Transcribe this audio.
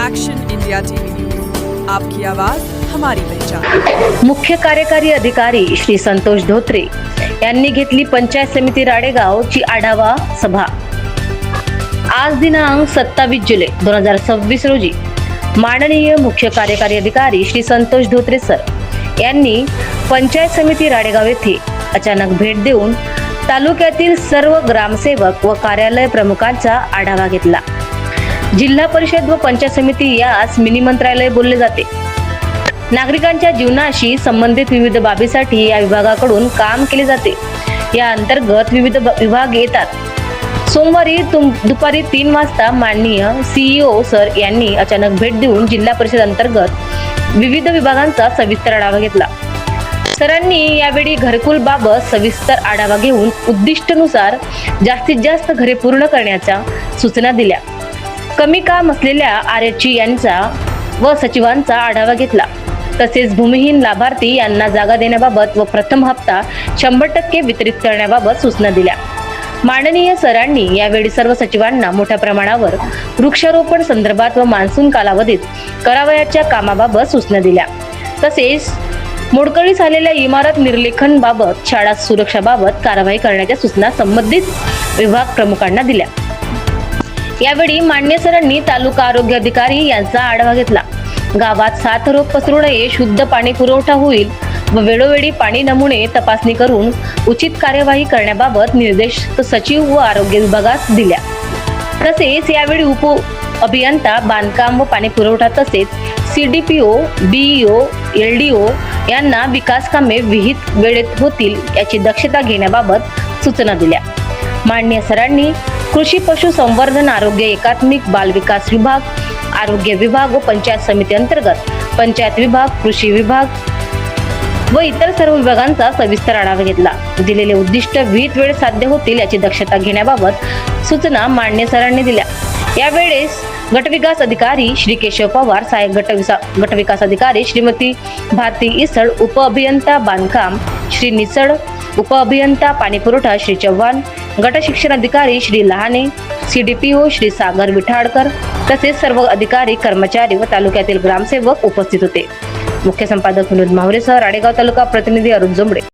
Action India TV news, आपकी आवाज हमारी पहचान। मुख्य कार्यकारी अधिकारी श्री संतोष धोत्रे यांनी घेतली पंचायत समिती राडेगावची आढावा सभा। आज दिनांक 27 जुलै 2026 रोजी माननीय मुख्य कार्यकारी अधिकारी श्री संतोष धोत्रे सर यांनी पंचायत समिती राडेगाव येथे अचानक भेट देऊन तालुक्यातील सर्व ग्रामसेवक व कार्यालय प्रमुखांचा आढावा घेतला। जिल्हा परिषद व पंचायत समिती यास मिनी मंत्रालय बोलले जाते। नागरिकांच्या जीवनाशी संबंधित विविध बाबीसाठी या विभागाकडून काम केले जाते। या अंतर्गत विविध विभाग येतात। सोमवारी दुपारी 3 वाजता माननीय CEO सर यांनी अचानक भेट देऊन जिल्हा परिषद अंतर्गत विविध विभागांचा सविस्तर आढावा घेतला। सरांनी यावेळी घरकुल बाबत सविस्तर आढावा घेऊन उद्दिष्टानुसार जास्तीत जास्त घरे पूर्ण करण्याच्या सूचना दिल्या। कमी काम असलेल्या आरएचई यांचा व सचिवांचा आढावा घेतला। तसेच भूमिहीन लाभार्थी यांना जागा देण्याबाबत व प्रथम हप्ता 100% वितरित करण्याबाबत सूचना दिल्या। माननीय सरांनी यावेळी सर्व सचिवांना मोठ्या प्रमाणावर वृक्षारोपण संदर्भात व मान्सून कालावधीत करावयाच्या कामाबाबत सूचना दिल्या। तसेच मोडकळीस आलेल्या इमारत निर्लेखन बाबत शाळा सुरक्षाबाबत कारवाई करण्याच्या सूचना संबंधित विभाग प्रमुखांना दिल्या। यावेळी मान्य सरांनी तालुका आरोग्य अधिकारी यांचा आढावा घेतला। गावात साथरोग पसरू नये, शुद्ध पाणी पुरवठा होईल व वेळोवेळी पाणी नमुने तपासणी करून उचित कार्यवाही करण्याबाबत निर्देश सचिव व आरोग्य विभागास दिल्या। तसेच यावेळी उप अभियंता बांधकाम व पाणी पुरवठा तसेच CDPO, BEO, LDO यांना विकास कामे विहित वेळेत होतील याची दक्षता घेण्याबाबत सूचना दिल्या। मान्य सरांनी कृषी पशु संवर्धन आरोग्य एकात्मिक बाल विकास विभाग, आरोग्य विभाग व पंचायत समिती अंतर्गत पंचायत विभाग, कृषी विभाग व इतर सर्व विभागांचा सविस्तर आढावा घेतला। दिलेले उद्दिष्ट विहित वेळेत साध्य होतील याची दक्षता घेण्याबाबत सूचना मान्य सरांनी दिल्या। यावेळेस गटविकास अधिकारी श्री केशव पवार, सहाय्यक गटविकास अधिकारी श्रीमती भारती इसळ, उप अभियंता बांधकाम श्री निसळ, उप अभियंता पाणी पुरवठा श्री चव्हाण, गट शिक्षण अधिकारी श्री लहाने, CDPO श्री सागर विठाळकर तसेच सर्व अधिकारी, कर्मचारी व तालुक्यातील ग्रामसेवक उपस्थित होते। मुख्य संपादक विनोद माहुरेसह राडेगाव तालुका प्रतिनिधी अरुण जोंबडे।